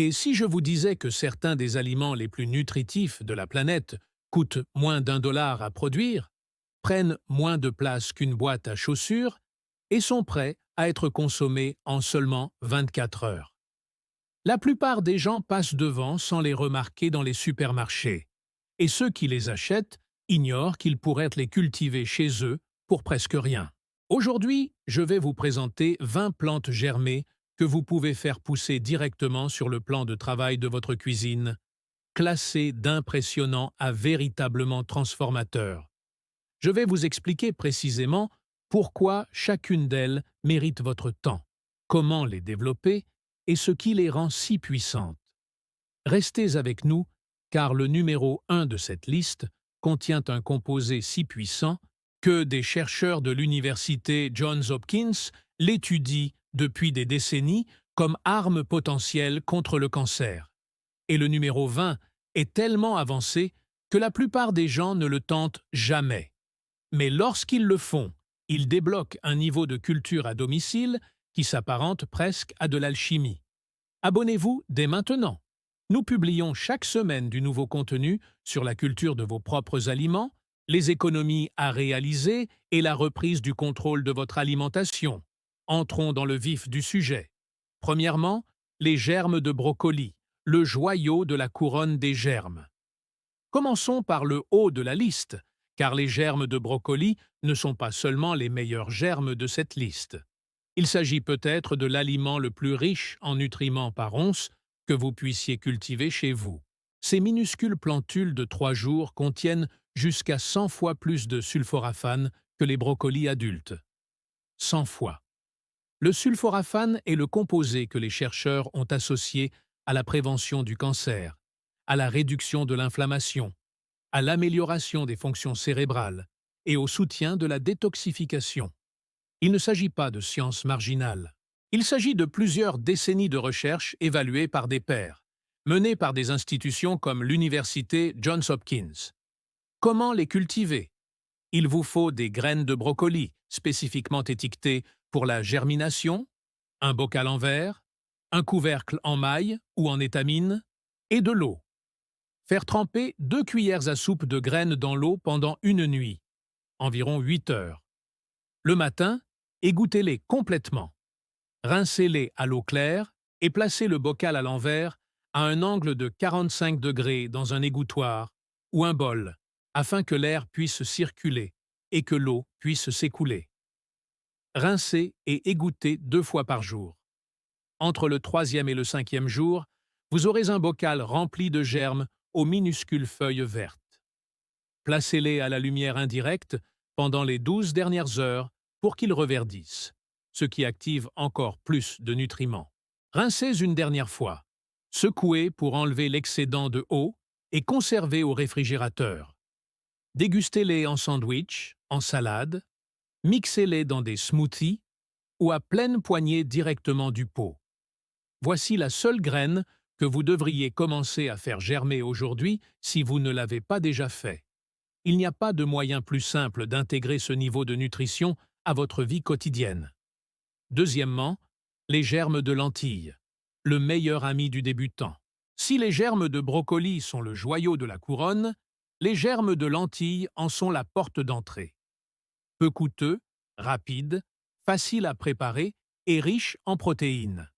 Et si je vous disais que certains des aliments les plus nutritifs de la planète coûtent moins d'1 dollar à produire, prennent moins de place qu'une boîte à chaussures et sont prêts à être consommés en seulement 24 heures. La plupart des gens passent devant sans les remarquer dans les supermarchés, et ceux qui les achètent ignorent qu'ils pourraient les cultiver chez eux pour presque rien. Aujourd'hui, je vais vous présenter 20 plantes germées que vous pouvez faire pousser directement sur le plan de travail de votre cuisine, classées d'impressionnants à véritablement transformateurs. Je vais vous expliquer précisément pourquoi chacune d'elles mérite votre temps, comment les développer et ce qui les rend si puissantes. Restez avec nous, car le numéro 1 de cette liste contient un composé si puissant que des chercheurs de l'université Johns Hopkins l'étudient depuis des décennies comme arme potentielle contre le cancer. Et le numéro 20 est tellement avancé que la plupart des gens ne le tentent jamais. Mais lorsqu'ils le font, ils débloquent un niveau de culture à domicile qui s'apparente presque à de l'alchimie. Abonnez-vous dès maintenant. Nous publions chaque semaine du nouveau contenu sur la culture de vos propres aliments, les économies à réaliser et la reprise du contrôle de votre alimentation. Entrons dans le vif du sujet. Premièrement, les germes de brocoli, le joyau de la couronne des germes. Commençons par le haut de la liste, car les germes de brocoli ne sont pas seulement les meilleurs germes de cette liste. Il s'agit peut-être de l'aliment le plus riche en nutriments par once que vous puissiez cultiver chez vous. Ces minuscules plantules de 3 jours contiennent jusqu'à 100 fois plus de sulforaphane que les brocolis adultes. 100 fois. Le sulforaphane est le composé que les chercheurs ont associé à la prévention du cancer, à la réduction de l'inflammation, à l'amélioration des fonctions cérébrales et au soutien de la détoxification. Il ne s'agit pas de science marginale. Il s'agit de plusieurs décennies de recherche évaluées par des pairs, menées par des institutions comme l'université Johns Hopkins. Comment les cultiver? Il vous faut des graines de brocoli, spécifiquement étiquetées pour la germination, un bocal en verre, un couvercle en maille ou en étamine, et de l'eau. Faire tremper 2 cuillères à soupe de graines dans l'eau pendant une nuit, environ 8 heures. Le matin, égouttez-les complètement. Rincez-les à l'eau claire et placez le bocal à l'envers à un angle de 45 degrés dans un égouttoir ou un bol, afin que l'air puisse circuler et que l'eau puisse s'écouler. Rincez et égouttez 2 fois par jour. Entre le 3e et le 5e jour, vous aurez un bocal rempli de germes aux minuscules feuilles vertes. Placez-les à la lumière indirecte pendant les 12 dernières heures pour qu'ils reverdissent, ce qui active encore plus de nutriments. Rincez une dernière fois. Secouez pour enlever l'excédent de eau et conservez au réfrigérateur. Dégustez-les en sandwich, en salade, mixez-les dans des smoothies ou à pleine poignée directement du pot. Voici la seule graine que vous devriez commencer à faire germer aujourd'hui si vous ne l'avez pas déjà fait. Il n'y a pas de moyen plus simple d'intégrer ce niveau de nutrition à votre vie quotidienne. Deuxièmement, les germes de lentilles, le meilleur ami du débutant. Si les germes de brocoli sont le joyau de la couronne, les germes de lentilles en sont la porte d'entrée. Peu coûteux, rapide, facile à préparer et riche en protéines.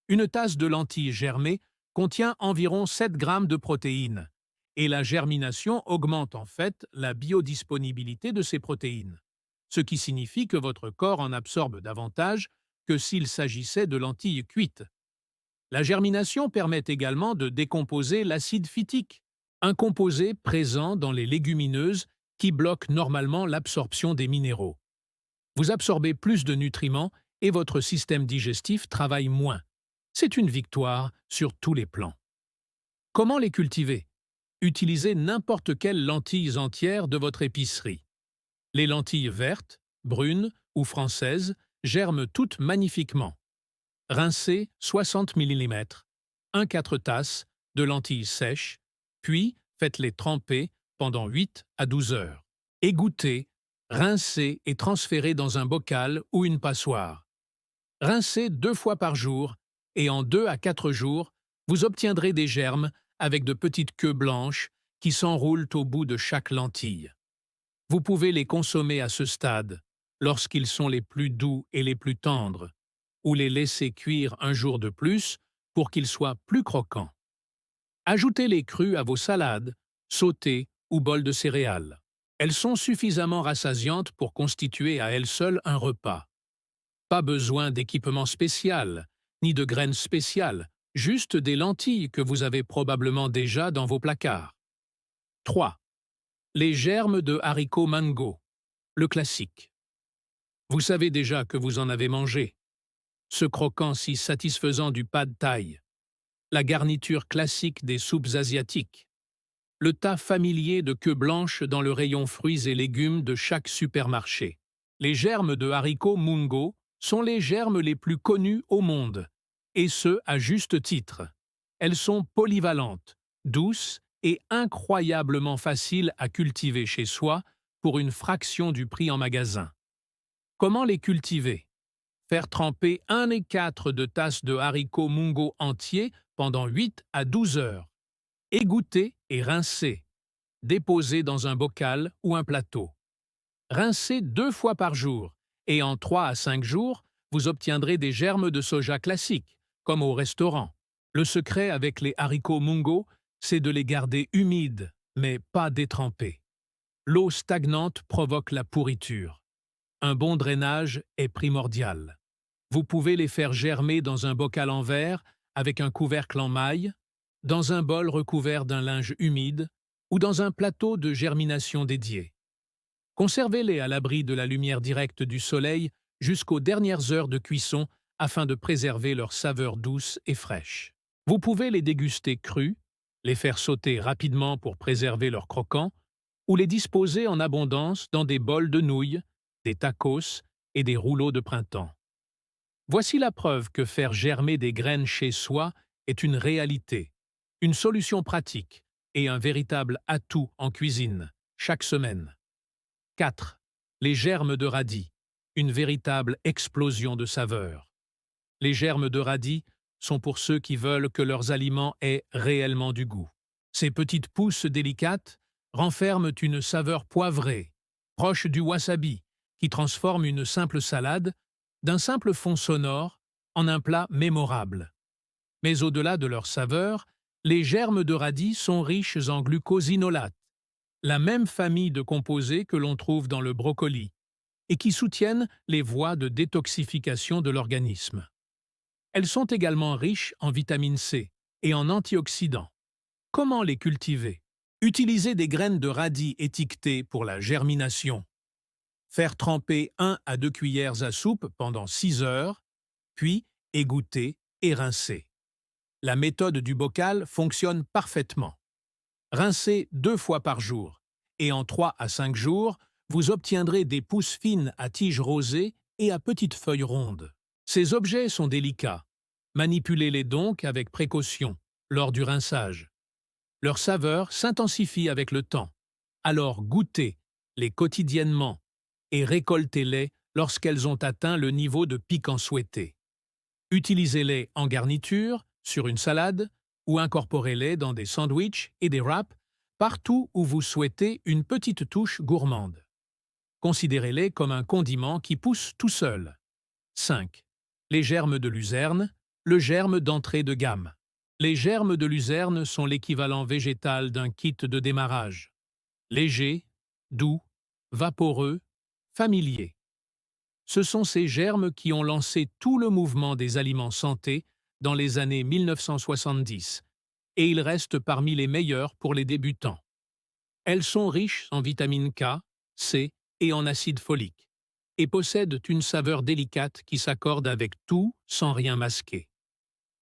Une tasse de lentilles germées contient environ 7 grammes de protéines, et la germination augmente en fait la biodisponibilité de ces protéines, ce qui signifie que votre corps en absorbe davantage que s'il s'agissait de lentilles cuites. La germination permet également de décomposer l'acide phytique, un composé présent dans les légumineuses qui bloque normalement l'absorption des minéraux. Vous absorbez plus de nutriments et votre système digestif travaille moins. C'est une victoire sur tous les plans. Comment les cultiver? Utilisez n'importe quelle lentille entière de votre épicerie. Les lentilles vertes, brunes ou françaises germent toutes magnifiquement. Rincez 60 ml, 1/4 tasse de lentilles sèches, puis faites-les tremper pendant 8 à 12 heures. Égouttez, rincez et transférez dans un bocal ou une passoire. Rincez 2 fois par jour et en 2 à 4 jours, Vous obtiendrez des germes avec de petites queues blanches qui s'enroulent au bout de chaque lentille. Vous pouvez les consommer à ce stade, lorsqu'ils sont les plus doux et les plus tendres, ou les laisser cuire un jour de plus pour qu'ils soient plus croquants. Ajoutez-les crus à vos salades, sautés ou bols de céréales. Elles sont suffisamment rassasiantes pour constituer à elles seules un repas. Pas besoin d'équipement spécial, ni de graines spéciales, juste des lentilles que vous avez probablement déjà dans vos placards. 3. Les germes de haricots mango, le classique. Vous savez déjà que vous en avez mangé. Ce croquant si satisfaisant du pad thai, la garniture classique des soupes asiatiques, le tas familier de queues blanches dans le rayon fruits et légumes de chaque supermarché. Les germes de haricots mungo sont les germes les plus connus au monde, et ce à juste titre. Elles sont polyvalentes, douces et incroyablement faciles à cultiver chez soi pour une fraction du prix en magasin. Comment les cultiver? Faire tremper 1,4 de tasses de haricots mungo entiers pendant 8 à 12 heures. Égoutter et rincer. Déposer dans un bocal ou un plateau. Rincez 2 fois par jour et en 3 à 5 jours, vous obtiendrez des germes de soja classiques, comme au restaurant. Le secret avec les haricots mungo, c'est de les garder humides, mais pas détrempés. L'eau stagnante provoque la pourriture. Un bon drainage est primordial. Vous pouvez les faire germer dans un bocal en verre avec un couvercle en maille, dans un bol recouvert d'un linge humide ou dans un plateau de germination dédié. Conservez-les à l'abri de la lumière directe du soleil jusqu'aux dernières heures de cuisson afin de préserver leur saveur douce et fraîche. Vous pouvez les déguster crus, les faire sauter rapidement pour préserver leur croquant, ou les disposer en abondance dans des bols de nouilles, des tacos et des rouleaux de printemps. Voici la preuve que faire germer des graines chez soi est une réalité, une solution pratique et un véritable atout en cuisine, chaque semaine. 4. Les germes de radis, une véritable explosion de saveurs. Les germes de radis sont pour ceux qui veulent que leurs aliments aient réellement du goût. Ces petites pousses délicates renferment une saveur poivrée, proche du wasabi, qui transforme une simple salade d'un simple fond sonore en un plat mémorable. Mais au-delà de leur saveur, les germes de radis sont riches en glucosinolates, la même famille de composés que l'on trouve dans le brocoli, et qui soutiennent les voies de détoxification de l'organisme. Elles sont également riches en vitamine C et en antioxydants. Comment les cultiver? Utilisez des graines de radis étiquetées pour la germination. Faire tremper 1 à 2 cuillères à soupe pendant 6 heures, puis égoutter et rincer. La méthode du bocal fonctionne parfaitement. Rincez 2 fois par jour, et en 3 à 5 jours, vous obtiendrez des pousses fines à tiges rosées et à petites feuilles rondes. Ces objets sont délicats. Manipulez-les donc avec précaution lors du rinçage. Leur saveur s'intensifie avec le temps. Alors goûtez-les quotidiennement et récoltez-les lorsqu'elles ont atteint le niveau de piquant souhaité. Utilisez-les en garniture, sur une salade, ou incorporez-les dans des sandwichs et des wraps, partout où vous souhaitez une petite touche gourmande. Considérez-les comme un condiment qui pousse tout seul. 5. Les germes de luzerne, le germe d'entrée de gamme. Les germes de luzerne sont l'équivalent végétal d'un kit de démarrage. Léger, doux, vaporeux, familier. Ce sont ces germes qui ont lancé tout le mouvement des aliments santé dans les années 1970, et ils restent parmi les meilleurs pour les débutants. Elles sont riches en vitamine K, C et en acide folique, et possèdent une saveur délicate qui s'accorde avec tout sans rien masquer.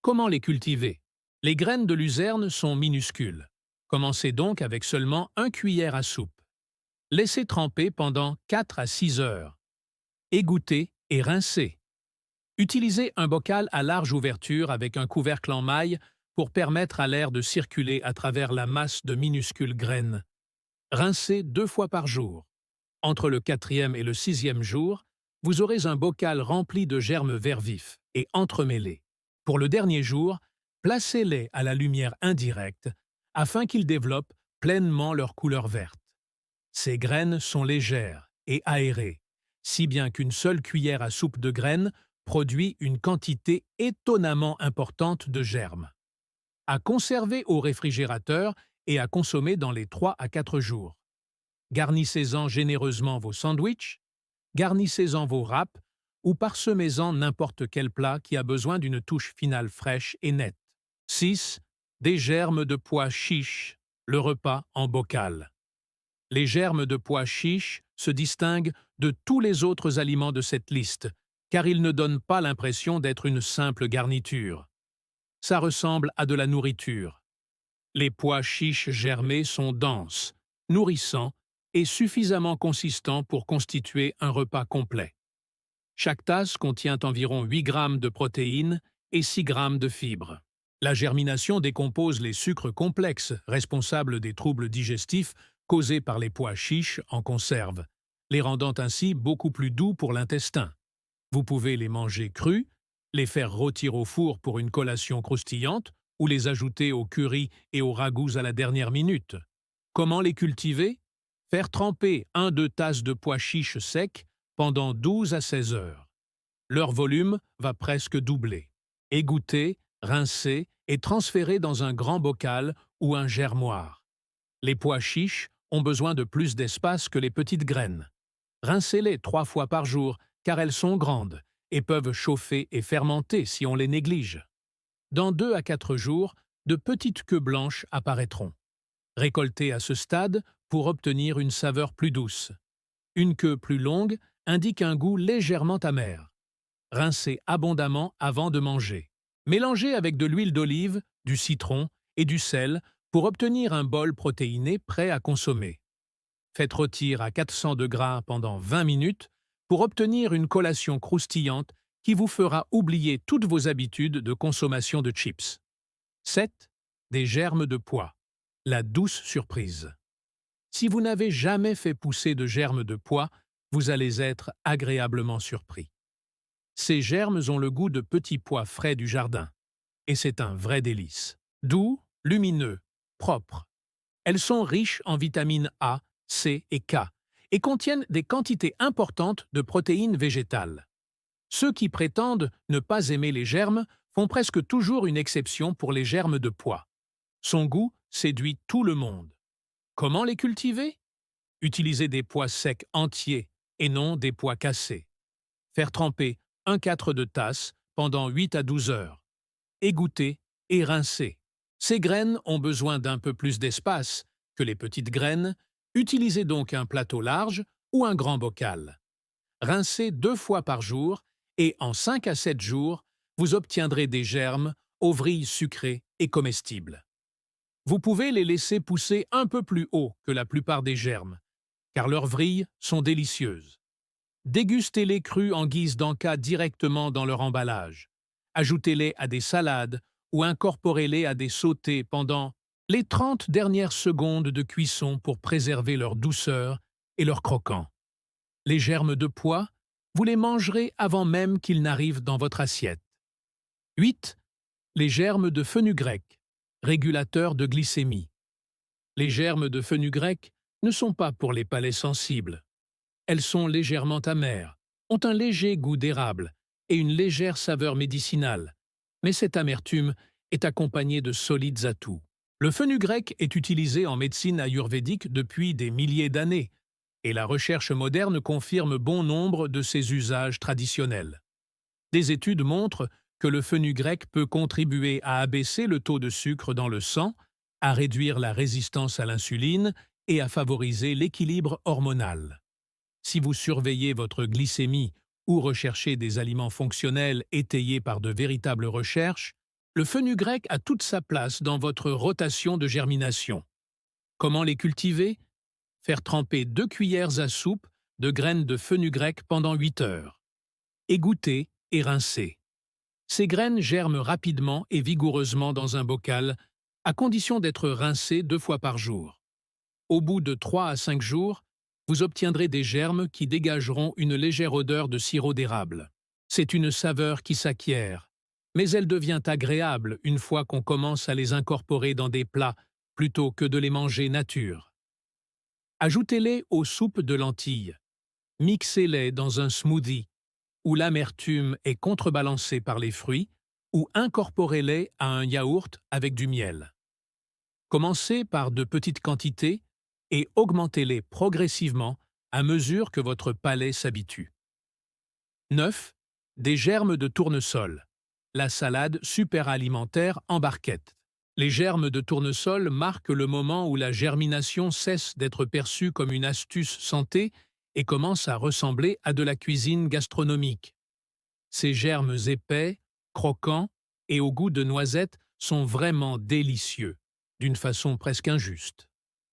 Comment les cultiver? Les graines de luzerne sont minuscules. Commencez donc avec seulement 1 cuillère à soupe. Laissez tremper pendant 4 à 6 heures. Égouttez et rincez. Utilisez un bocal à large ouverture avec un couvercle en maille pour permettre à l'air de circuler à travers la masse de minuscules graines. Rincez 2 fois par jour. Entre le 4e et le 6e jour, vous aurez un bocal rempli de germes verts vifs et entremêlés. Pour le dernier jour, Placez-les à la lumière indirecte afin qu'ils développent pleinement leur couleur verte. Ces graines sont légères et aérées, si bien qu'une seule cuillère à soupe de graines produit une quantité étonnamment importante de germes. À conserver au réfrigérateur et à consommer dans les 3 à 4 jours. Garnissez-en généreusement vos sandwichs, garnissez-en vos wraps ou parsemez-en n'importe quel plat qui a besoin d'une touche finale fraîche et nette. 6. Des germes de pois chiches, le repas en bocal. Les germes de pois chiches se distinguent de tous les autres aliments de cette liste, car ils ne donnent pas l'impression d'être une simple garniture. Ça ressemble à de la nourriture. Les pois chiches germés sont denses, nourrissants et suffisamment consistants pour constituer un repas complet. Chaque tasse contient environ 8 grammes de protéines et 6 grammes de fibres. La germination décompose les sucres complexes responsables des troubles digestifs causés par les pois chiches en conserve, les rendant ainsi beaucoup plus doux pour l'intestin. Vous pouvez les manger crus, les faire rôtir au four pour une collation croustillante ou les ajouter au curry et aux ragoûts à la dernière minute. Comment les cultiver? Faire tremper 1-2 tasses de pois chiches secs pendant 12 à 16 heures. Leur volume va presque doubler. Égoutter, rincer et transférer dans un grand bocal ou un germoir. Les pois chiches ont besoin de plus d'espace que les petites graines. Rincez-les 3 fois par jour car elles sont grandes et peuvent chauffer et fermenter si on les néglige. Dans 2 à 4 jours, de petites queues blanches apparaîtront. Récoltez à ce stade pour obtenir une saveur plus douce. Une queue plus longue indique un goût légèrement amer. Rincez abondamment avant de manger. Mélangez avec de l'huile d'olive, du citron et du sel pour obtenir un bol protéiné prêt à consommer. Faites rôtir à 400 degrés pendant 20 minutes pour obtenir une collation croustillante qui vous fera oublier toutes vos habitudes de consommation de chips. 7. Des germes de pois. La douce surprise. Si vous n'avez jamais fait pousser de germes de pois, vous allez être agréablement surpris. Ces germes ont le goût de petits pois frais du jardin, et c'est un vrai délice. Doux, lumineux, propres. Elles sont riches en vitamines A, C et K, et contiennent des quantités importantes de protéines végétales. Ceux qui prétendent ne pas aimer les germes font presque toujours une exception pour les germes de pois. Son goût séduit tout le monde. Comment les cultiver? Utilisez des pois secs entiers et non des pois cassés. Faire tremper 1/4 de tasse pendant 8 à 12 heures. Égoutter et rincer. Ces graines ont besoin d'un peu plus d'espace que les petites graines. Utilisez donc un plateau large ou un grand bocal. Rincez 2 fois par jour et en 5 à 7 jours, vous obtiendrez des germes aux vrilles sucrées et comestibles. Vous pouvez les laisser pousser un peu plus haut que la plupart des germes, car leurs vrilles sont délicieuses. Dégustez-les crus en guise d'encas directement dans leur emballage. Ajoutez-les à des salades ou incorporez-les à des sautés pendant les 30 dernières secondes de cuisson pour préserver leur douceur et leur croquant. Les germes de pois, vous les mangerez avant même qu'ils n'arrivent dans votre assiette. 8. Les germes de fenugrec, régulateurs de glycémie. Les germes de fenugrec ne sont pas pour les palais sensibles. Elles sont légèrement amères, ont un léger goût d'érable et une légère saveur médicinale, mais cette amertume est accompagnée de solides atouts. Le fenugrec est utilisé en médecine ayurvédique depuis des milliers d'années, et la recherche moderne confirme bon nombre de ses usages traditionnels. Des études montrent que le fenugrec peut contribuer à abaisser le taux de sucre dans le sang, à réduire la résistance à l'insuline et à favoriser l'équilibre hormonal. Si vous surveillez votre glycémie ou recherchez des aliments fonctionnels étayés par de véritables recherches, le fenugrec a toute sa place dans votre rotation de germination. Comment les cultiver? Faire tremper 2 cuillères à soupe de graines de fenugrec pendant 8 heures. Égoutter et rincer. Ces graines germent rapidement et vigoureusement dans un bocal, à condition d'être rincées 2 fois par jour. Au bout de 3 à 5 jours, vous obtiendrez des germes qui dégageront une légère odeur de sirop d'érable. C'est une saveur qui s'acquiert, mais elle devient agréable une fois qu'on commence à les incorporer dans des plats plutôt que de les manger nature. Ajoutez-les aux soupes de lentilles. Mixez-les dans un smoothie où l'amertume est contrebalancée par les fruits, ou incorporez-les à un yaourt avec du miel. Commencez par de petites quantités et augmentez-les progressivement à mesure que votre palais s'habitue. 9. Des germes de tournesol. La salade superalimentaire en barquette. Les germes de tournesol marquent le moment où la germination cesse d'être perçue comme une astuce santé et commence à ressembler à de la cuisine gastronomique. Ces germes épais, croquants et au goût de noisette sont vraiment délicieux, d'une façon presque injuste.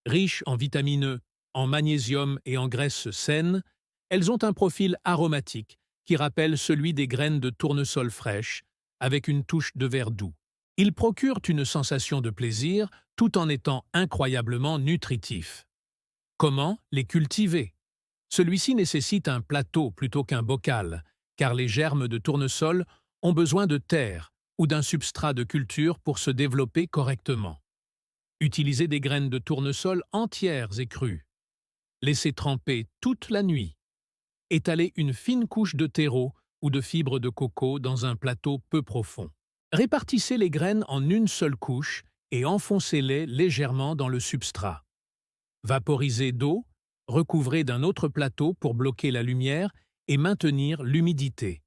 Riches en vitamine E, en magnésium et en graisses saines, elles ont un profil aromatique qui rappelle celui des graines de tournesol fraîches, avec une touche de vert doux. Ils procurent une sensation de plaisir tout en étant incroyablement nutritifs. Comment les cultiver? Celui-ci nécessite un plateau plutôt qu'un bocal, car les germes de tournesol ont besoin de terre ou d'un substrat de culture pour se développer correctement. Utilisez des graines de tournesol entières et crues. Laissez tremper toute la nuit. Étalez une fine couche de terreau ou de fibres de coco dans un plateau peu profond. Répartissez les graines en une seule couche et enfoncez-les légèrement dans le substrat. Vaporisez d'eau, recouvrez d'un autre plateau pour bloquer la lumière et maintenir l'humidité.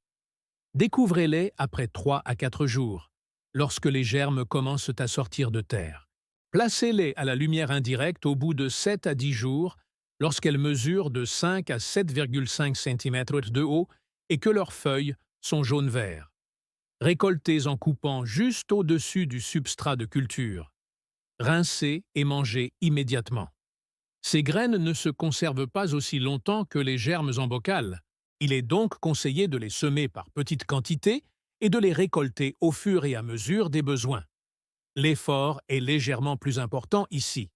Découvrez-les après 3 à 4 jours, lorsque les germes commencent à sortir de terre. Placez-les à la lumière indirecte au bout de 7 à 10 jours, lorsqu'elles mesurent de 5 à 7,5 cm de haut et que leurs feuilles sont jaune-vert. Récoltez en coupant juste au-dessus du substrat de culture. Rincez et mangez immédiatement. Ces graines ne se conservent pas aussi longtemps que les germes en bocal. Il est donc conseillé de les semer par petites quantités et de les récolter au fur et à mesure des besoins. L'effort est légèrement plus important ici,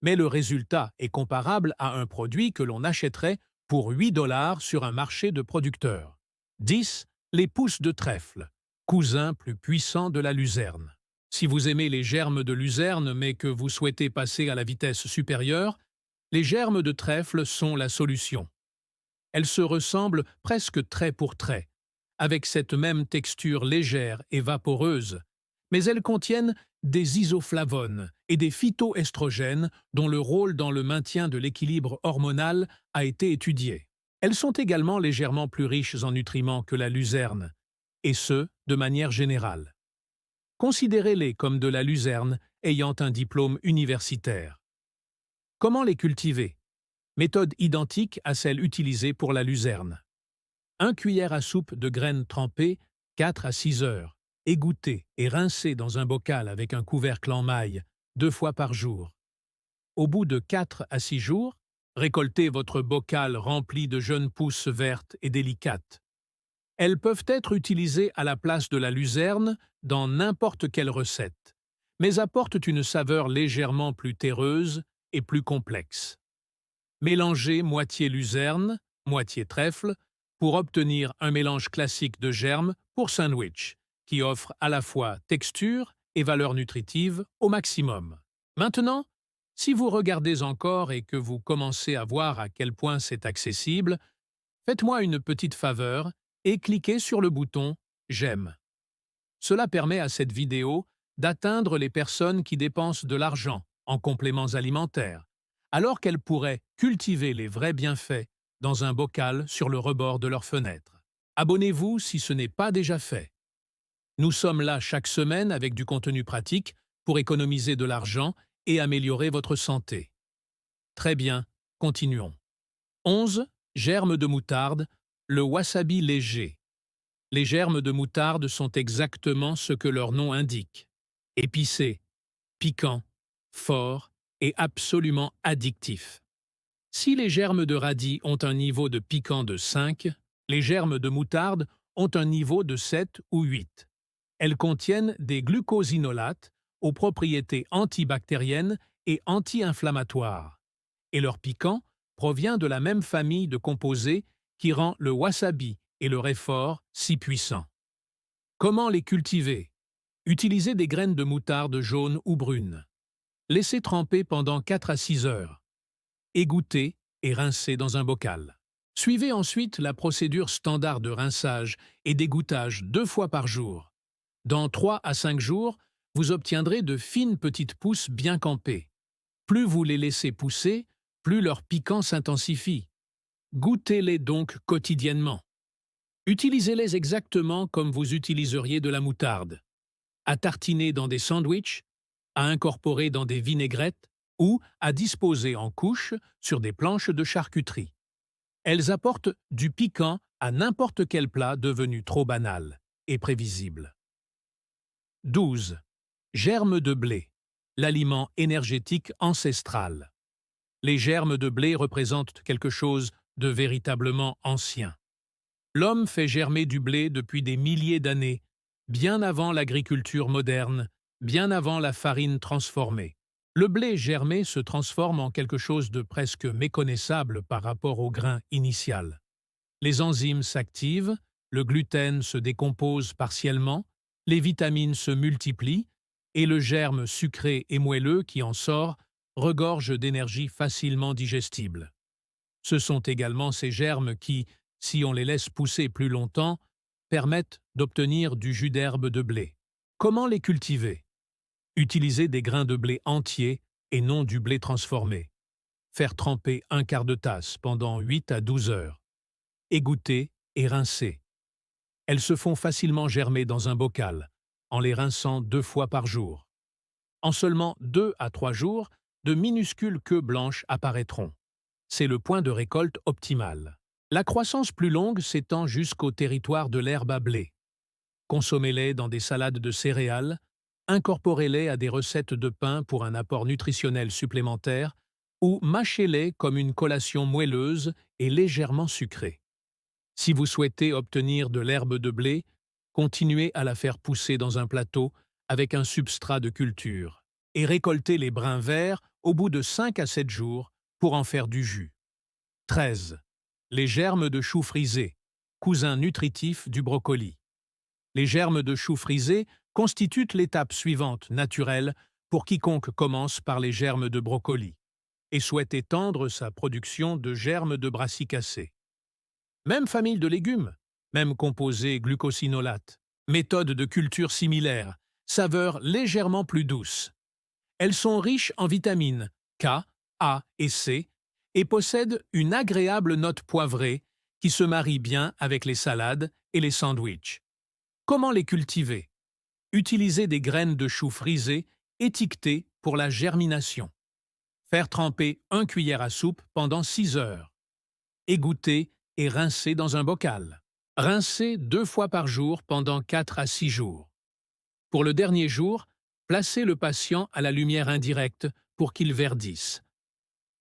mais le résultat est comparable à un produit que l'on achèterait pour 8 $ sur un marché de producteurs. 10. Les pousses de trèfle, cousin plus puissant de la luzerne. Si vous aimez les germes de luzerne mais que vous souhaitez passer à la vitesse supérieure, les germes de trèfle sont la solution. Elles se ressemblent presque trait pour trait, avec cette même texture légère et vaporeuse, mais elles contiennent des isoflavones et des phytoestrogènes dont le rôle dans le maintien de l'équilibre hormonal a été étudié. Elles sont également légèrement plus riches en nutriments que la luzerne, et ce, de manière générale. Considérez-les comme de la luzerne ayant un diplôme universitaire. Comment les cultiver? Méthode identique à celle utilisée pour la luzerne. 1 cuillère à soupe de graines trempées 4 à 6 heures, égouttées et rincées dans un bocal avec un couvercle en maille 2 fois par jour. Au bout de 4 à 6 jours, récoltez votre bocal rempli de jeunes pousses vertes et délicates. Elles peuvent être utilisées à la place de la luzerne dans n'importe quelle recette, mais apportent une saveur légèrement plus terreuse et plus complexe. Mélangez moitié luzerne, moitié trèfle, pour obtenir un mélange classique de germes pour sandwich, qui offre à la fois texture et valeur nutritive au maximum. Maintenant, si vous regardez encore et que vous commencez à voir à quel point c'est accessible, faites-moi une petite faveur et cliquez sur le bouton « J'aime ». Cela permet à cette vidéo d'atteindre les personnes qui dépensent de l'argent en compléments alimentaires, alors qu'elles pourraient cultiver les vrais bienfaits dans un bocal sur le rebord de leur fenêtre. Abonnez-vous si ce n'est pas déjà fait. Nous sommes là chaque semaine avec du contenu pratique pour économiser de l'argent et améliorer votre santé. Très bien, continuons. 11. Germes de moutarde, le wasabi léger. Les germes de moutarde sont exactement ce que leur nom indique. Épicés, piquants, forts et absolument addictifs. Si les germes de radis ont un niveau de piquant de 5, les germes de moutarde ont un niveau de 7 ou 8. Elles contiennent des glucosinolates aux propriétés antibactériennes et anti-inflammatoires, et leur piquant provient de la même famille de composés qui rend le wasabi et le réfort si puissants. Comment les cultiver? Utilisez des graines de moutarde jaunes ou brunes. Laissez tremper pendant 4 à 6 heures. Égouttez et rincez dans un bocal. Suivez ensuite la procédure standard de rinçage et d'égouttage 2 fois par jour. Dans 3 à 5 jours, vous obtiendrez de fines petites pousses bien campées. Plus vous les laissez pousser, plus leur piquant s'intensifie. Goûtez-les donc quotidiennement. Utilisez-les exactement comme vous utiliseriez de la moutarde. À tartiner dans des sandwichs, à incorporer dans des vinaigrettes ou à disposer en couches sur des planches de charcuterie. Elles apportent du piquant à n'importe quel plat devenu trop banal et prévisible. 12. Germes de blé, l'aliment énergétique ancestral. Les germes de blé représentent quelque chose de véritablement ancien. L'homme fait germer du blé depuis des milliers d'années, bien avant l'agriculture moderne, bien avant la farine transformée. Le blé germé se transforme en quelque chose de presque méconnaissable par rapport au grain initial. Les enzymes s'activent, le gluten se décompose partiellement, les vitamines se multiplient, et le germe sucré et moelleux qui en sort regorge d'énergie facilement digestible. Ce sont également ces germes qui, si on les laisse pousser plus longtemps, permettent d'obtenir du jus d'herbe de blé. Comment les cultiver? Utilisez des grains de blé entiers et non du blé transformé. Faire tremper un quart de tasse pendant 8 à 12 heures. Égoutter et rincer. Elles se font facilement germer dans un bocal, en les rinçant 2 fois par jour. En seulement 2 à 3 jours, de minuscules queues blanches apparaîtront. C'est le point de récolte optimal. La croissance plus longue s'étend jusqu'au territoire de l'herbe à blé. Consommez-les dans des salades de céréales, incorporez-les à des recettes de pain pour un apport nutritionnel supplémentaire ou mâchez-les comme une collation moelleuse et légèrement sucrée. Si vous souhaitez obtenir de l'herbe de blé, continuez à la faire pousser dans un plateau avec un substrat de culture et récoltez les brins verts au bout de 5 à 7 jours pour en faire du jus. 13. Les germes de chou frisé, cousin nutritif du brocoli. Les germes de chou frisé constituent l'étape suivante naturelle pour quiconque commence par les germes de brocoli et souhaite étendre sa production de germes de brassicacées. Même famille de légumes, même composé glucosinolate, méthode de culture similaire, saveur légèrement plus douce. Elles sont riches en vitamines K, A et C et possèdent une agréable note poivrée qui se marie bien avec les salades et les sandwichs. Comment les cultiver? Utilisez des graines de chou frisées étiquetées pour la germination. Faire tremper 1 cuillère à soupe pendant 6 heures. Égoutter et rincer dans un bocal. Rincer 2 fois par jour pendant 4 à 6 jours. Pour le dernier jour, placez le patient à la lumière indirecte pour qu'il verdisse.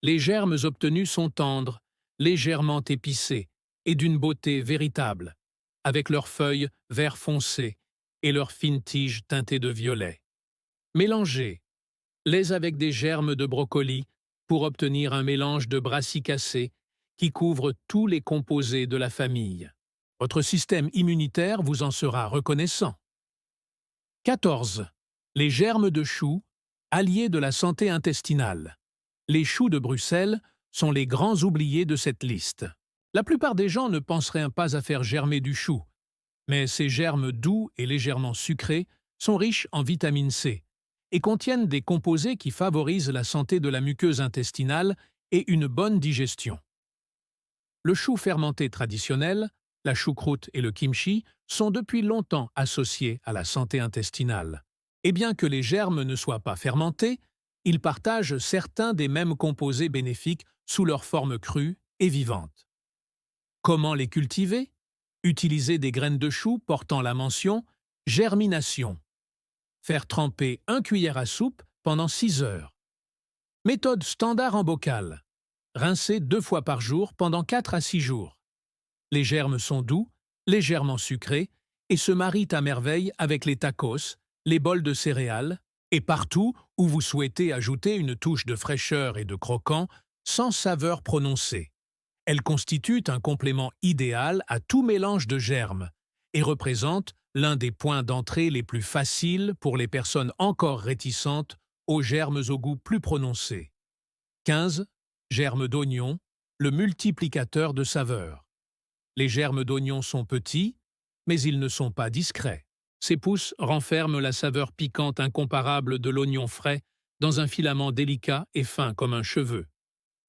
Les germes obtenus sont tendres, légèrement épicés et d'une beauté véritable, avec leurs feuilles vert foncé et leurs fines tiges teintées de violet. Mélangez-les avec des germes de brocoli pour obtenir un mélange de brassicacées qui couvre tous les composés de la famille. Votre système immunitaire vous en sera reconnaissant. 14. Les germes de chou, alliés de la santé intestinale. Les choux de Bruxelles sont les grands oubliés de cette liste. La plupart des gens ne penseraient pas à faire germer du chou, mais ces germes doux et légèrement sucrés sont riches en vitamine C et contiennent des composés qui favorisent la santé de la muqueuse intestinale et une bonne digestion. Le chou fermenté traditionnel, la choucroute et le kimchi sont depuis longtemps associés à la santé intestinale. Et bien que les germes ne soient pas fermentés, ils partagent certains des mêmes composés bénéfiques sous leur forme crue et vivante. Comment les cultiver? Utilisez des graines de chou portant la mention « germination ». Faire tremper 1 cuillère à soupe pendant 6 heures. Méthode standard en bocal. Rincer 2 fois par jour pendant 4 à 6 jours. Les germes sont doux, légèrement sucrés et se marient à merveille avec les tacos, les bols de céréales et partout où vous souhaitez ajouter une touche de fraîcheur et de croquant sans saveur prononcée. Elles constituent un complément idéal à tout mélange de germes et représentent l'un des points d'entrée les plus faciles pour les personnes encore réticentes aux germes au goût plus prononcé. 15. Germes d'oignon, le multiplicateur de saveurs. Les germes d'oignon sont petits, mais ils ne sont pas discrets. Ces pousses renferment la saveur piquante incomparable de l'oignon frais dans un filament délicat et fin comme un cheveu.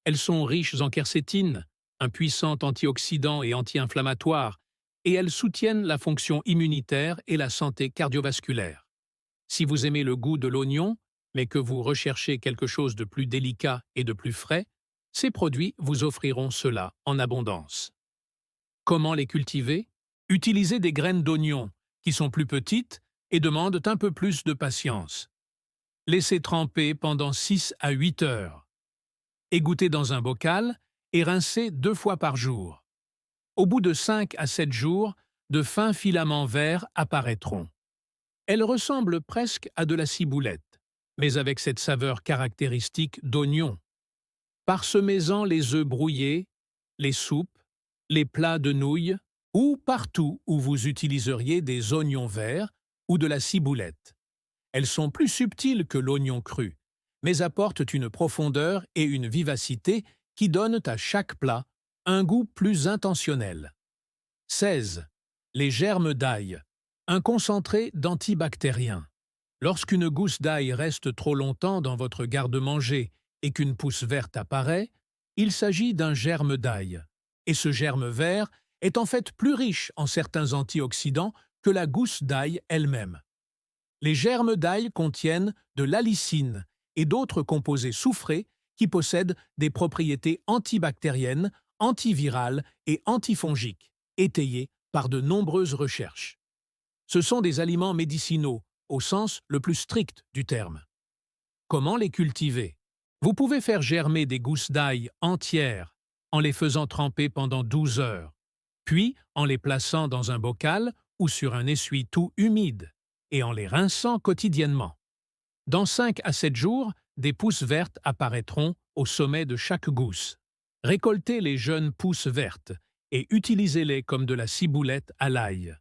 Elles sont riches en quercétine, un puissant antioxydant et anti-inflammatoire, et elles soutiennent la fonction immunitaire et la santé cardiovasculaire. Si vous aimez le goût de l'oignon, mais que vous recherchez quelque chose de plus délicat et de plus frais, ces produits vous offriront cela en abondance. Comment les cultiver? Utilisez des graines d'oignon, qui sont plus petites et demandent un peu plus de patience. Laissez tremper pendant 6 à 8 heures. Égouttez dans un bocal et rincez 2 fois par jour. Au bout de 5 à 7 jours, de fins filaments verts apparaîtront. Elles ressemblent presque à de la ciboulette, mais avec cette saveur caractéristique d'oignon. Parsemez-en les œufs brouillés, les soupes, les plats de nouilles ou partout où vous utiliseriez des oignons verts ou de la ciboulette. Elles sont plus subtiles que l'oignon cru, mais apportent une profondeur et une vivacité qui donnent à chaque plat un goût plus intentionnel. 16. Les germes d'ail, un concentré d'antibactériens. Lorsqu'une gousse d'ail reste trop longtemps dans votre garde-manger et qu'une pousse verte apparaît, il s'agit d'un germe d'ail. Et ce germe vert est en fait plus riche en certains antioxydants que la gousse d'ail elle-même. Les germes d'ail contiennent de l'allicine et d'autres composés soufrés qui possèdent des propriétés antibactériennes, antivirales et antifongiques, étayées par de nombreuses recherches. Ce sont des aliments médicinaux, au sens le plus strict du terme. Comment les cultiver? Vous pouvez faire germer des gousses d'ail entières en les faisant tremper pendant 12 heures, puis en les plaçant dans un bocal ou sur un essuie-tout humide et en les rinçant quotidiennement. Dans 5 à 7 jours, des pousses vertes apparaîtront au sommet de chaque gousse. Récoltez les jeunes pousses vertes et utilisez-les comme de la ciboulette à l'ail,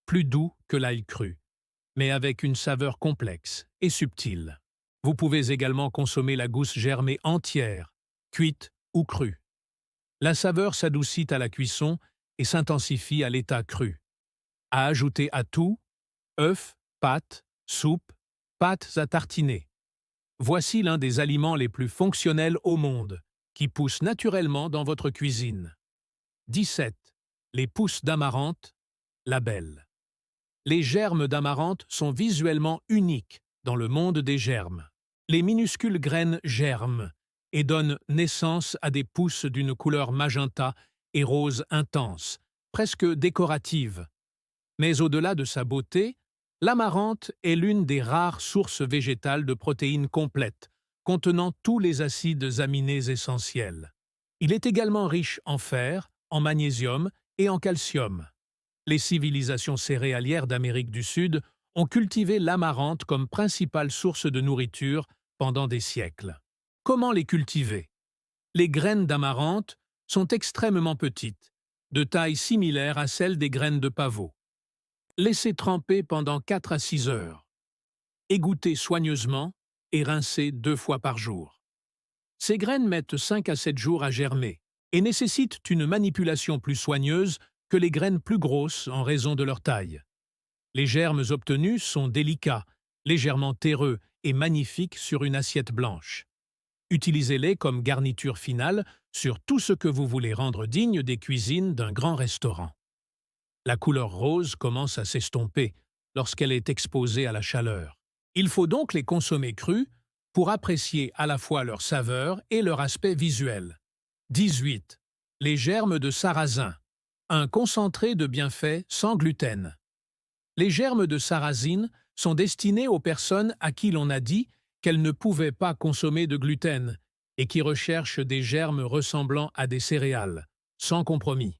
plus doux que l'ail cru, mais avec une saveur complexe et subtile. Vous pouvez également consommer la gousse germée entière, cuite ou crue. La saveur s'adoucit à la cuisson et s'intensifie à l'état cru. À ajouter à tout, œufs, pâtes, soupe, pâtes à tartiner. Voici l'un des aliments les plus fonctionnels au monde, qui pousse naturellement dans votre cuisine. 17. Les pousses d'amarante, la belle. Les germes d'amarante sont visuellement uniques dans le monde des germes. Les minuscules graines germent et donnent naissance à des pousses d'une couleur magenta et rose intense, presque décorative. Mais au-delà de sa beauté, l'amarante est l'une des rares sources végétales de protéines complètes, contenant tous les acides aminés essentiels. Il est également riche en fer, en magnésium et en calcium. Les civilisations céréalières d'Amérique du Sud ont cultivé l'amarante comme principale source de nourriture pendant des siècles. Comment les cultiver? Les graines d'amarante sont extrêmement petites, de taille similaire à celle des graines de pavot. Laissez tremper pendant 4 à 6 heures. Égouttez soigneusement et rincez 2 fois par jour. Ces graines mettent 5 à 7 jours à germer et nécessitent une manipulation plus soigneuse que les graines plus grosses en raison de leur taille. Les germes obtenus sont délicats, légèrement terreux et magnifiques sur une assiette blanche. Utilisez-les comme garniture finale sur tout ce que vous voulez rendre digne des cuisines d'un grand restaurant. La couleur rose commence à s'estomper lorsqu'elle est exposée à la chaleur. Il faut donc les consommer crus pour apprécier à la fois leur saveur et leur aspect visuel. 18. Les germes de sarrasin, un concentré de bienfaits sans gluten. Les germes de sarrasine sont destinés aux personnes à qui l'on a dit qu'elles ne pouvaient pas consommer de gluten et qui recherchent des germes ressemblant à des céréales, sans compromis.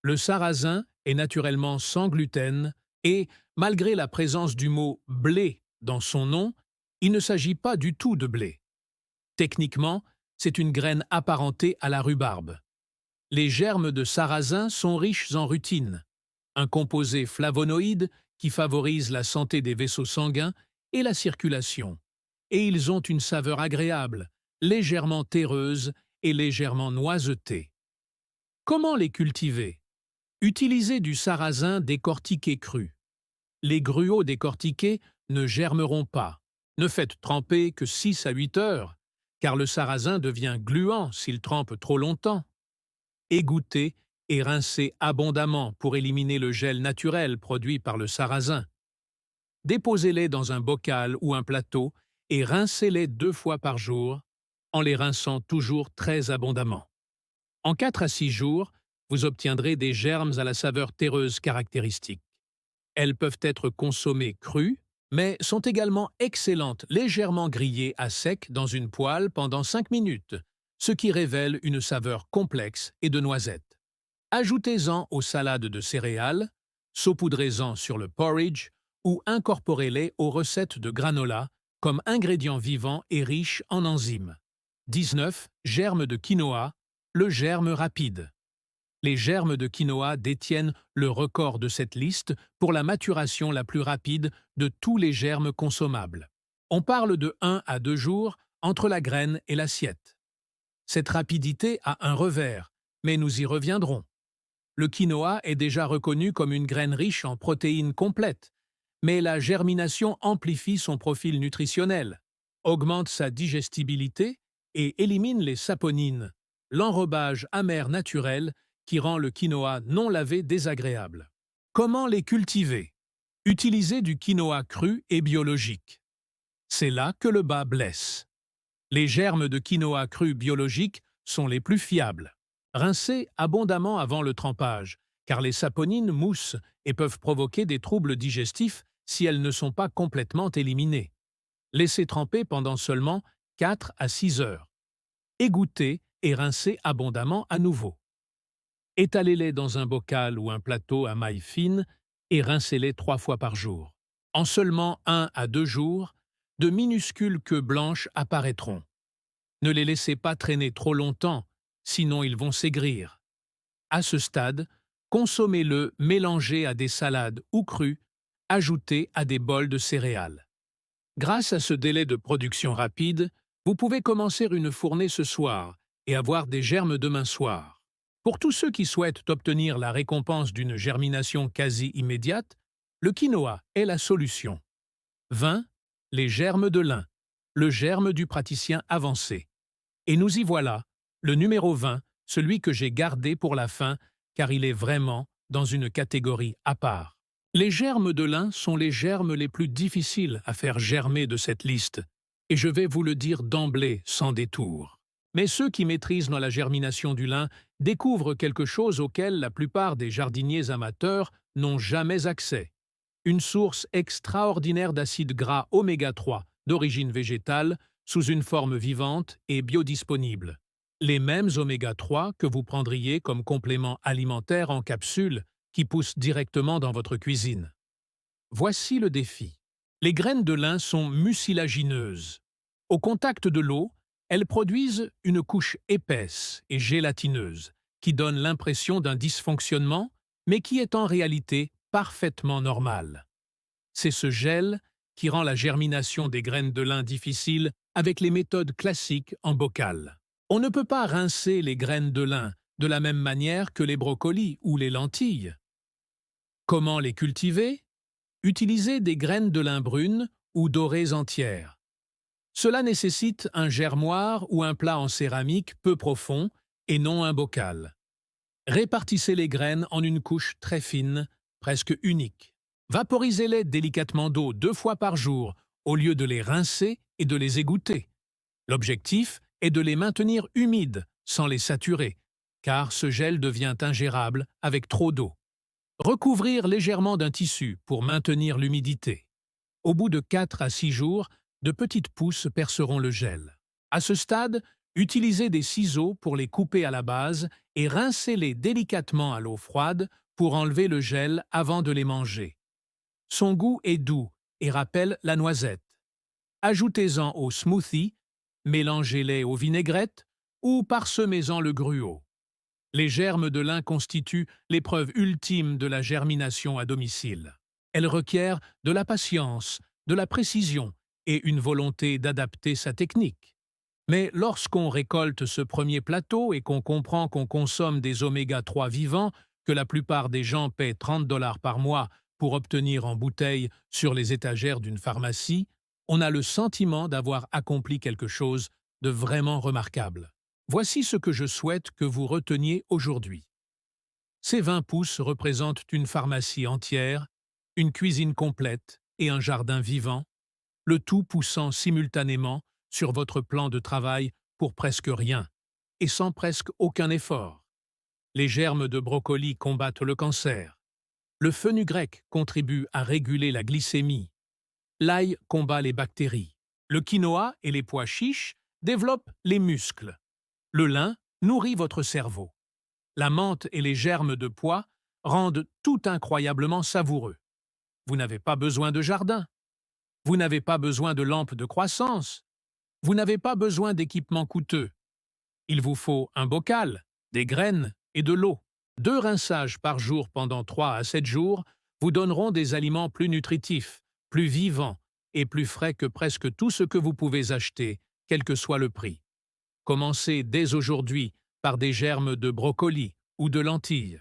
Le sarrasin est naturellement sans gluten et, malgré la présence du mot « blé » dans son nom, il ne s'agit pas du tout de blé. Techniquement, c'est une graine apparentée à la rhubarbe. Les germes de sarrasin sont riches en rutine, un composé flavonoïde qui favorisent la santé des vaisseaux sanguins et la circulation. Et ils ont une saveur agréable, légèrement terreuse et légèrement noisetée. Comment les cultiver? Utilisez du sarrasin décortiqué cru. Les gruaux décortiqués ne germeront pas. Ne faites tremper que 6 à 8 heures, car le sarrasin devient gluant s'il trempe trop longtemps. Égouttez et rincez abondamment pour éliminer le gel naturel produit par le sarrasin. Déposez-les dans un bocal ou un plateau et rincez-les 2 fois par jour, en les rinçant toujours très abondamment. En 4 à 6 jours, vous obtiendrez des germes à la saveur terreuse caractéristique. Elles peuvent être consommées crues, mais sont également excellentes légèrement grillées à sec dans une poêle pendant 5 minutes, ce qui révèle une saveur complexe et de noisettes. Ajoutez-en aux salades de céréales, saupoudrez-en sur le porridge ou incorporez-les aux recettes de granola comme ingrédient vivant et riche en enzymes. 19. Germes de quinoa, le germe rapide. Les germes de quinoa détiennent le record de cette liste pour la maturation la plus rapide de tous les germes consommables. On parle de 1 à 2 jours entre la graine et l'assiette. Cette rapidité a un revers, mais nous y reviendrons. Le quinoa est déjà reconnu comme une graine riche en protéines complètes, mais la germination amplifie son profil nutritionnel, augmente sa digestibilité et élimine les saponines, l'enrobage amer naturel qui rend le quinoa non lavé désagréable. Comment les cultiver? Utilisez du quinoa cru et biologique. C'est là que le bas blesse. Les germes de quinoa cru biologique sont les plus fiables. Rincez abondamment avant le trempage, car les saponines moussent et peuvent provoquer des troubles digestifs si elles ne sont pas complètement éliminées. Laissez tremper pendant seulement 4 à 6 heures. Égouttez et rincez abondamment à nouveau. Étalez-les dans un bocal ou un plateau à mailles fines et rincez-les 3 fois par jour. En seulement 1 à 2 jours, de minuscules queues blanches apparaîtront. Ne les laissez pas traîner trop longtemps, sinon ils vont s'aigrir. À ce stade, consommez-le mélangé à des salades ou cru, ajouté à des bols de céréales. Grâce à ce délai de production rapide, vous pouvez commencer une fournée ce soir et avoir des germes demain soir. Pour tous ceux qui souhaitent obtenir la récompense d'une germination quasi immédiate, le quinoa est la solution. 20. Les germes de lin, le germe du praticien avancé. Et nous y voilà, le numéro 20, celui que j'ai gardé pour la fin, car il est vraiment dans une catégorie à part. Les germes de lin sont les germes les plus difficiles à faire germer de cette liste, et je vais vous le dire d'emblée sans détour. Mais ceux qui maîtrisent dans la germination du lin découvrent quelque chose auquel la plupart des jardiniers amateurs n'ont jamais accès. Une source extraordinaire d'acides gras oméga 3 d'origine végétale sous une forme vivante et biodisponible. Les mêmes oméga 3 que vous prendriez comme complément alimentaire en capsule qui poussent directement dans votre cuisine. Voici le défi. Les graines de lin sont mucilagineuses. Au contact de l'eau, elles produisent une couche épaisse et gélatineuse qui donne l'impression d'un dysfonctionnement, mais qui est en réalité parfaitement normal. C'est ce gel qui rend la germination des graines de lin difficile avec les méthodes classiques en bocal. On ne peut pas rincer les graines de lin de la même manière que les brocolis ou les lentilles. Comment les cultiver? Utilisez des graines de lin brunes ou dorées entières. Cela nécessite un germoir ou un plat en céramique peu profond et non un bocal. Répartissez les graines en une couche très fine, presque unique. Vaporisez-les délicatement d'eau 2 fois par jour au lieu de les rincer et de les égoutter. L'objectif est de les maintenir humides sans les saturer, car ce gel devient ingérable avec trop d'eau. Recouvrir légèrement d'un tissu pour maintenir l'humidité. Au bout de 4 à 6 jours, de petites pousses perceront le gel. À ce stade, utilisez des ciseaux pour les couper à la base et rincez-les délicatement à l'eau froide pour enlever le gel avant de les manger. Son goût est doux et rappelle la noisette. Ajoutez-en au smoothie, mélangez-les aux vinaigrettes ou parsemez-en le gruau. Les germes de lin constituent l'épreuve ultime de la germination à domicile. Elle requiert de la patience, de la précision et une volonté d'adapter sa technique. Mais lorsqu'on récolte ce premier plateau et qu'on comprend qu'on consomme des oméga-3 vivants que la plupart des gens paient 30 $ par mois pour obtenir en bouteille sur les étagères d'une pharmacie, on a le sentiment d'avoir accompli quelque chose de vraiment remarquable. Voici ce que je souhaite que vous reteniez aujourd'hui. Ces 20 pouces représentent une pharmacie entière, une cuisine complète et un jardin vivant, le tout poussant simultanément sur votre plan de travail pour presque rien, et sans presque aucun effort. Les germes de brocoli combattent le cancer. Le fenugrec contribue à réguler la glycémie. L'ail combat les bactéries. Le quinoa et les pois chiches développent les muscles. Le lin nourrit votre cerveau. La menthe et les germes de pois rendent tout incroyablement savoureux. Vous n'avez pas besoin de jardin. Vous n'avez pas besoin de lampes de croissance. Vous n'avez pas besoin d'équipements coûteux. Il vous faut un bocal, des graines et de l'eau. 2 rinçages par jour pendant 3 à 7 jours vous donneront des aliments plus nutritifs, plus vivants et plus frais que presque tout ce que vous pouvez acheter, quel que soit le prix. Commencez dès aujourd'hui par des germes de brocoli ou de lentilles.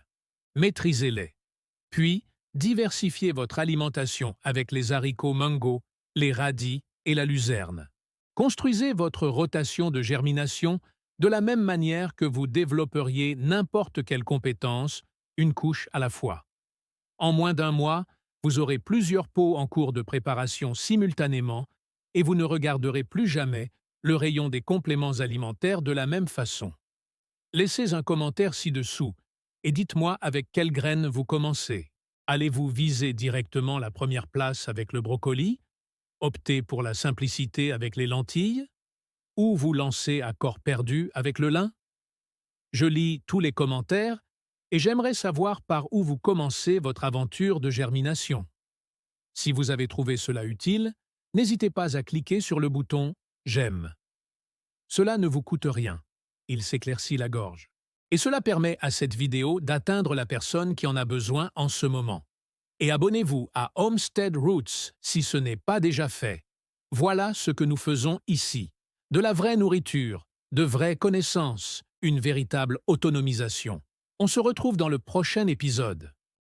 Maîtrisez-les. Puis, diversifiez votre alimentation avec les haricots mungo, les radis et la luzerne. Construisez votre rotation de germination de la même manière que vous développeriez n'importe quelle compétence, une couche à la fois. En moins d'un mois, vous aurez plusieurs pots en cours de préparation simultanément et vous ne regarderez plus jamais le rayon des compléments alimentaires de la même façon. Laissez un commentaire ci-dessous et dites-moi avec quelle graine vous commencez. Allez-vous viser directement la première place avec le brocoli, opter pour la simplicité avec les lentilles, ou vous lancer à corps perdu avec le lin? Je lis tous les commentaires et j'aimerais savoir par où vous commencez votre aventure de germination. Si vous avez trouvé cela utile, n'hésitez pas à cliquer sur le bouton « J'aime ». Cela ne vous coûte rien, il s'éclaircit la gorge. Et cela permet à cette vidéo d'atteindre la personne qui en a besoin en ce moment. Et abonnez-vous à Homestead Roots si ce n'est pas déjà fait. Voilà ce que nous faisons ici. De la vraie nourriture, de vraies connaissances, une véritable autonomisation. On se retrouve dans le prochain épisode.